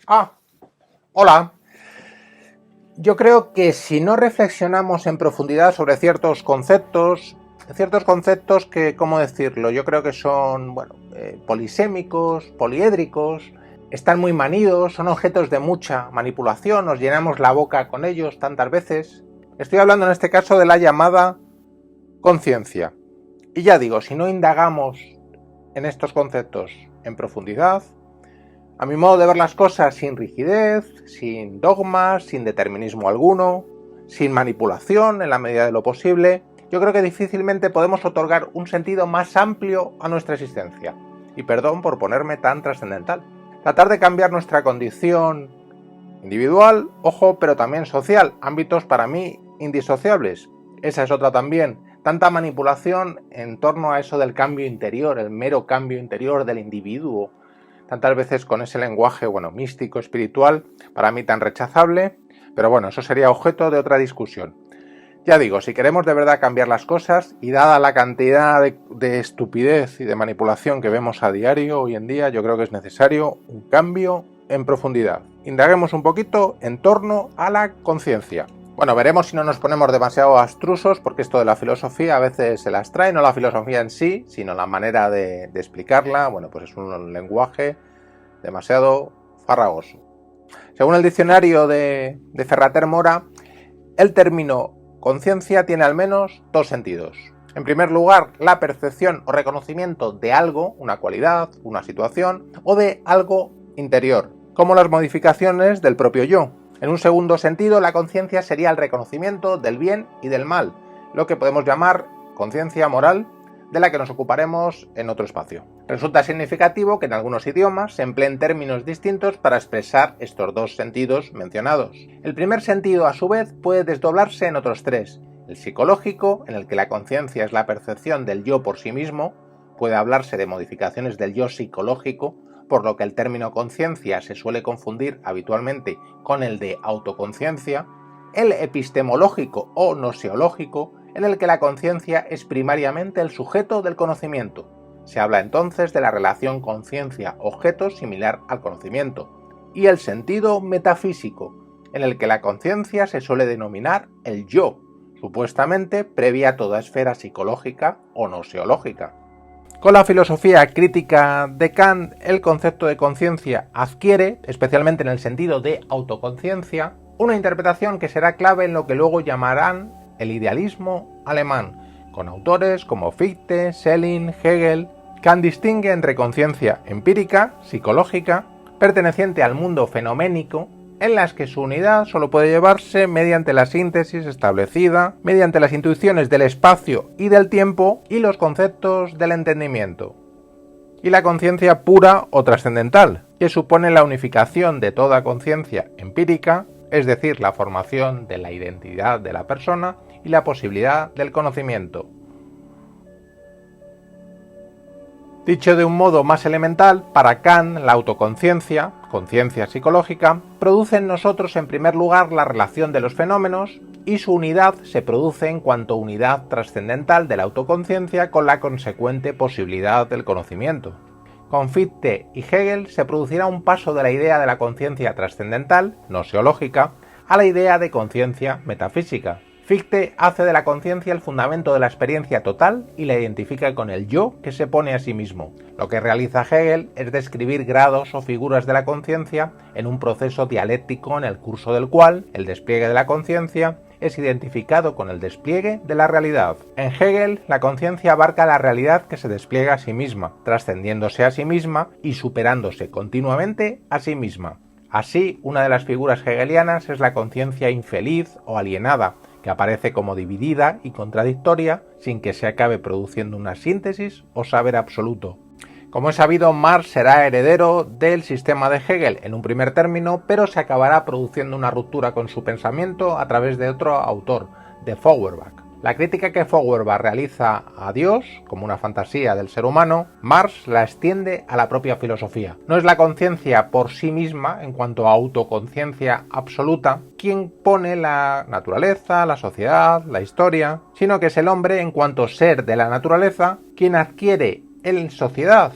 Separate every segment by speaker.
Speaker 1: Ah, hola. Yo creo que si no reflexionamos en profundidad sobre ciertos conceptos que, ¿cómo decirlo? Yo creo que son, polisémicos, poliédricos, están muy manidos, son objetos de mucha manipulación, nos llenamos la boca con ellos tantas veces. Estoy hablando en este caso de la llamada conciencia. Y ya digo, si no indagamos en estos conceptos en profundidad, a mi modo de ver las cosas, sin rigidez, sin dogmas, sin determinismo alguno, sin manipulación en la medida de lo posible, yo creo que difícilmente podemos otorgar un sentido más amplio a nuestra existencia. Y perdón por ponerme tan trascendental. Tratar de cambiar nuestra condición individual, ojo, pero también social, ámbitos para mí indisociables. Esa es otra también. Tanta manipulación en torno a eso del cambio interior, el mero cambio interior del individuo, tantas veces con ese lenguaje, místico, espiritual, para mí tan rechazable, pero bueno, eso sería objeto de otra discusión. Ya digo, si queremos de verdad cambiar las cosas, y dada la cantidad de estupidez y de manipulación que vemos a diario hoy en día, yo creo que es necesario un cambio en profundidad. Indaguemos un poquito en torno a la conciencia. Bueno, veremos si no nos ponemos demasiado abstrusos, porque esto de la filosofía a veces se las trae, no la filosofía en sí, sino la manera de explicarla. Bueno, pues es un lenguaje demasiado farragoso. Según el diccionario de Ferrater Mora, el término conciencia tiene al menos dos sentidos. En primer lugar, la percepción o reconocimiento de algo, una cualidad, una situación, o de algo interior, como las modificaciones del propio yo. En un segundo sentido, la conciencia sería el reconocimiento del bien y del mal, lo que podemos llamar conciencia moral, de la que nos ocuparemos en otro espacio. Resulta significativo que en algunos idiomas se empleen términos distintos para expresar estos dos sentidos mencionados. El primer sentido, a su vez, puede desdoblarse en otros tres. El psicológico, en el que la conciencia es la percepción del yo por sí mismo, puede hablarse de modificaciones del yo psicológico, por lo que el término conciencia se suele confundir habitualmente con el de autoconciencia. El epistemológico o gnoseológico, en el que la conciencia es primariamente el sujeto del conocimiento. Se habla entonces de la relación conciencia-objeto similar al conocimiento. Y el sentido metafísico, en el que la conciencia se suele denominar el yo, supuestamente previa a toda esfera psicológica o gnoseológica. Con la filosofía crítica de Kant, el concepto de conciencia adquiere, especialmente en el sentido de autoconciencia, una interpretación que será clave en lo que luego llamarán el idealismo alemán, con autores como Fichte, Schelling, Hegel. Kant distingue entre conciencia empírica, psicológica, perteneciente al mundo fenoménico, en las que su unidad solo puede llevarse mediante la síntesis establecida, mediante las intuiciones del espacio y del tiempo y los conceptos del entendimiento. Y la conciencia pura o trascendental, que supone la unificación de toda conciencia empírica, es decir, la formación de la identidad de la persona y la posibilidad del conocimiento. Dicho de un modo más elemental, para Kant, la autoconciencia, conciencia psicológica, produce en nosotros en primer lugar la relación de los fenómenos y su unidad se produce en cuanto unidad trascendental de la autoconciencia con la consecuente posibilidad del conocimiento. Con Fichte y Hegel se producirá un paso de la idea de la conciencia trascendental, gnoseológica, a la idea de conciencia metafísica. Fichte hace de la conciencia el fundamento de la experiencia total y la identifica con el yo que se pone a sí mismo. Lo que realiza Hegel es describir grados o figuras de la conciencia en un proceso dialéctico en el curso del cual el despliegue de la conciencia es identificado con el despliegue de la realidad. En Hegel, la conciencia abarca la realidad que se despliega a sí misma, trascendiéndose a sí misma y superándose continuamente a sí misma. Así, una de las figuras hegelianas es la conciencia infeliz o alienada, que aparece como dividida y contradictoria sin que se acabe produciendo una síntesis o saber absoluto. Como es sabido, Marx será heredero del sistema de Hegel en un primer término, pero se acabará produciendo una ruptura con su pensamiento a través de otro autor, de Feuerbach. La crítica que Feuerbach realiza a Dios, como una fantasía del ser humano, Marx la extiende a la propia filosofía. No es la conciencia por sí misma, en cuanto a autoconciencia absoluta, quien pone la naturaleza, la sociedad, la historia, sino que es el hombre, en cuanto ser de la naturaleza, quien adquiere en sociedad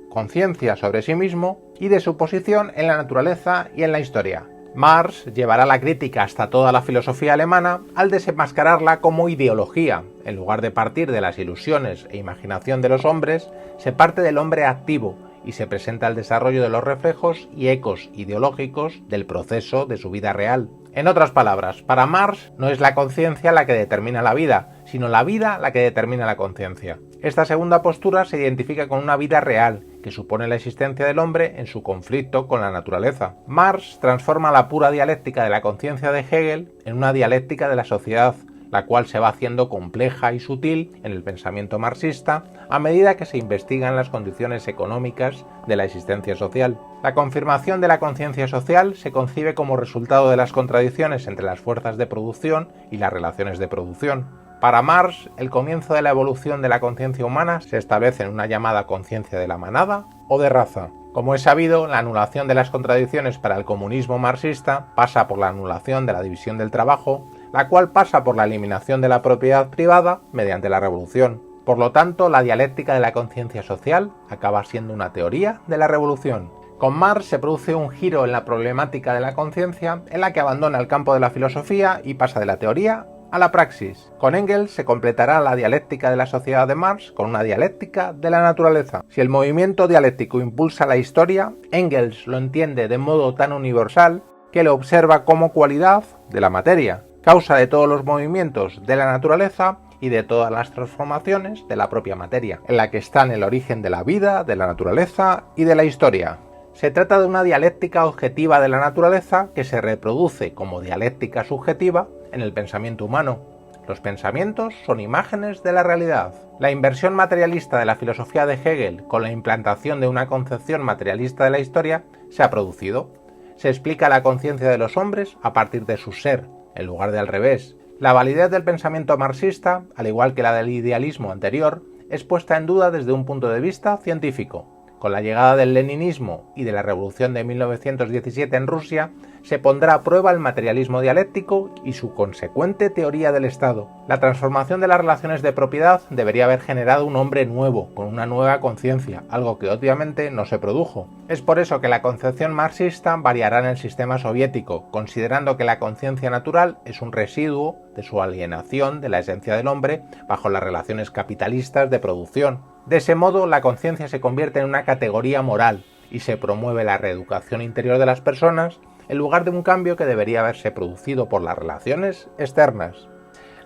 Speaker 1: conciencia sobre sí mismo y de su posición en la naturaleza y en la historia. Marx llevará la crítica hasta toda la filosofía alemana al desenmascararla como ideología. En lugar de partir de las ilusiones e imaginación de los hombres, se parte del hombre activo y se presenta el desarrollo de los reflejos y ecos ideológicos del proceso de su vida real. En otras palabras, para Marx no es la conciencia la que determina la vida, sino la vida la que determina la conciencia. Esta segunda postura se identifica con una vida real, que supone la existencia del hombre en su conflicto con la naturaleza. Marx transforma la pura dialéctica de la conciencia de Hegel en una dialéctica de la sociedad, la cual se va haciendo compleja y sutil en el pensamiento marxista a medida que se investigan las condiciones económicas de la existencia social. La confirmación de la conciencia social se concibe como resultado de las contradicciones entre las fuerzas de producción y las relaciones de producción. Para Marx, el comienzo de la evolución de la conciencia humana se establece en una llamada conciencia de la manada o de raza. Como es sabido, la anulación de las contradicciones para el comunismo marxista pasa por la anulación de la división del trabajo, la cual pasa por la eliminación de la propiedad privada mediante la revolución. Por lo tanto, la dialéctica de la conciencia social acaba siendo una teoría de la revolución. Con Marx se produce un giro en la problemática de la conciencia, en la que abandona el campo de la filosofía y pasa de la teoría a la praxis. Con Engels se completará la dialéctica de la sociedad de Marx con una dialéctica de la naturaleza. Si el movimiento dialéctico impulsa la historia, Engels lo entiende de modo tan universal que lo observa como cualidad de la materia, causa de todos los movimientos de la naturaleza y de todas las transformaciones de la propia materia, en la que están el origen de la vida, de la naturaleza y de la historia. Se trata de una dialéctica objetiva de la naturaleza que se reproduce como dialéctica subjetiva en el pensamiento humano. Los pensamientos son imágenes de la realidad. La inversión materialista de la filosofía de Hegel con la implantación de una concepción materialista de la historia se ha producido. Se explica la conciencia de los hombres a partir de su ser, en lugar de al revés. La validez del pensamiento marxista, al igual que la del idealismo anterior, es puesta en duda desde un punto de vista científico. Con la llegada del leninismo y de la revolución de 1917 en Rusia, se pondrá a prueba el materialismo dialéctico y su consecuente teoría del Estado. La transformación de las relaciones de propiedad debería haber generado un hombre nuevo, con una nueva conciencia, algo que obviamente no se produjo. Es por eso que la concepción marxista variará en el sistema soviético, considerando que la conciencia natural es un residuo de su alienación de la esencia del hombre bajo las relaciones capitalistas de producción. De ese modo, la conciencia se convierte en una categoría moral y se promueve la reeducación interior de las personas en lugar de un cambio que debería haberse producido por las relaciones externas.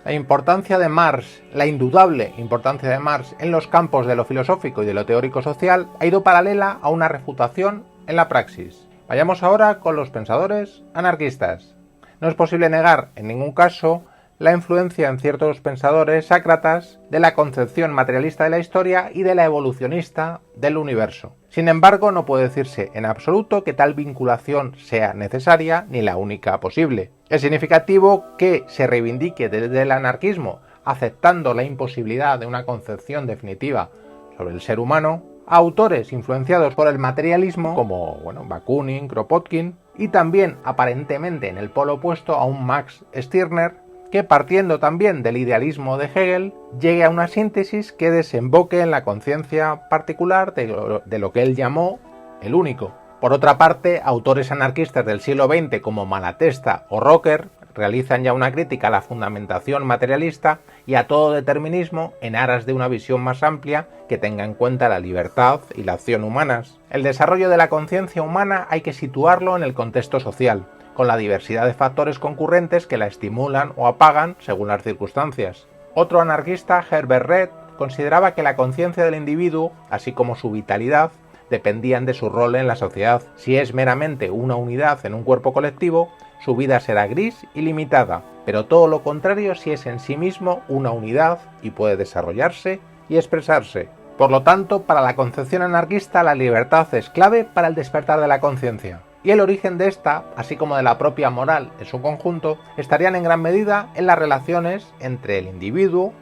Speaker 1: La importancia de Marx, la indudable importancia de Marx en los campos de lo filosófico y de lo teórico social ha ido paralela a una refutación en la praxis. Vayamos ahora con los pensadores anarquistas. No es posible negar en ningún caso la influencia en ciertos pensadores sácratas de la concepción materialista de la historia y de la evolucionista del universo. Sin embargo, no puede decirse en absoluto que tal vinculación sea necesaria ni la única posible. Es significativo que se reivindique desde el anarquismo, aceptando la imposibilidad de una concepción definitiva sobre el ser humano, a autores influenciados por el materialismo como Bakunin, Kropotkin, y también aparentemente en el polo opuesto a un Max Stirner, que partiendo también del idealismo de Hegel, llegue a una síntesis que desemboque en la conciencia particular de lo que él llamó el único. Por otra parte, autores anarquistas del siglo XX como Malatesta o Rocker realizan ya una crítica a la fundamentación materialista y a todo determinismo en aras de una visión más amplia que tenga en cuenta la libertad y la acción humanas. El desarrollo de la conciencia humana hay que situarlo en el contexto social, con la diversidad de factores concurrentes que la estimulan o apagan según las circunstancias. Otro anarquista, Herbert Read, consideraba que la conciencia del individuo, así como su vitalidad, dependían de su rol en la sociedad. Si es meramente una unidad en un cuerpo colectivo, su vida será gris y limitada, pero todo lo contrario si es en sí mismo una unidad y puede desarrollarse y expresarse. Por lo tanto, para la concepción anarquista, la libertad es clave para el despertar de la conciencia. Y el origen de esta, así como de la propia moral en su conjunto, estarían en gran medida en las relaciones entre el individuo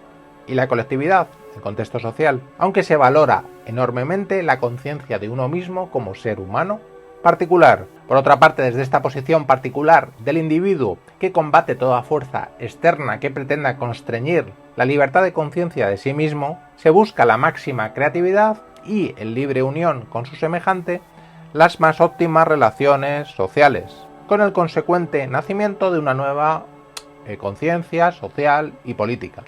Speaker 1: y la colectividad, el contexto social, aunque se valora enormemente la conciencia de uno mismo como ser humano particular. Por otra parte, desde esta posición particular del individuo que combate toda fuerza externa que pretenda constreñir la libertad de conciencia de sí mismo, se busca la máxima creatividad y, en libre unión con su semejante, las más óptimas relaciones sociales, con el consecuente nacimiento de una nueva conciencia social y política.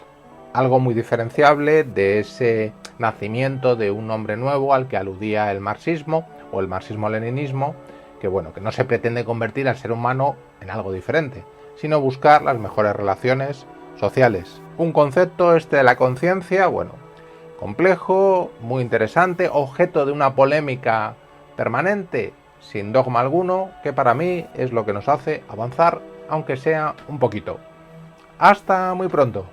Speaker 1: Algo muy diferenciable de ese nacimiento de un hombre nuevo al que aludía el marxismo o el marxismo-leninismo, que bueno, que no se pretende convertir al ser humano en algo diferente, sino buscar las mejores relaciones sociales. Un concepto este de la conciencia, bueno, complejo, muy interesante, objeto de una polémica permanente, sin dogma alguno, que para mí es lo que nos hace avanzar, aunque sea un poquito. Hasta muy pronto.